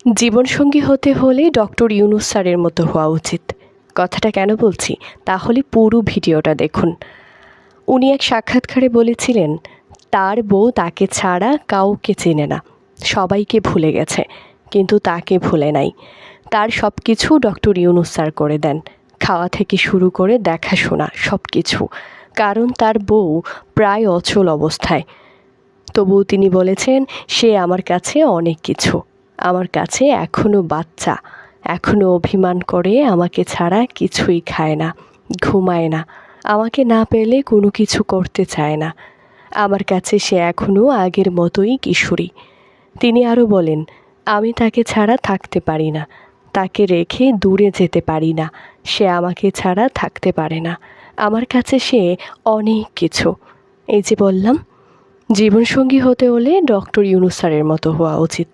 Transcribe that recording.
জীবনসঙ্গী হতে হলে ডক্টর ইউনুস স্যারের মতো হওয়া উচিত। কথাটা কেন বলছি তাহলে পুরো ভিডিওটা দেখুন। উনি এক সাক্ষাৎকারে বলেছিলেন তার বউ তাকে ছাড়া কাউকে চেনে না, সবাইকে ভুলে গেছে, কিন্তু তাকে ভুলে নাই। তার সব কিছু ডক্টর ইউনুস স্যার করে দেন, খাওয়া থেকে শুরু করে দেখাশোনা সব কিছু, কারণ তার বউ প্রায় অচল অবস্থায়। তবুও তিনি বলেছেন সে আমার কাছে অনেক কিছু, আমার কাছে এখনও বাচ্চা, এখনও অভিমান করে, আমাকে ছাড়া কিছুই খায় না, ঘুমায় না, আমাকে না পেলে কোনো কিছু করতে চায় না। আমার কাছে সে এখনও আগের মতোই কিশোরী। তিনি আরও বলেন, আমি তাকে ছাড়া থাকতে পারি না, তাকে রেখে দূরে যেতে পারি না, সে আমাকে ছাড়া থাকতে পারে না, আমার কাছে সে অনেক কিছু। এই যে বললাম, জীবনসঙ্গী হতে হলে ডক্টর ইউনুস স্যারের মতো হওয়া উচিত।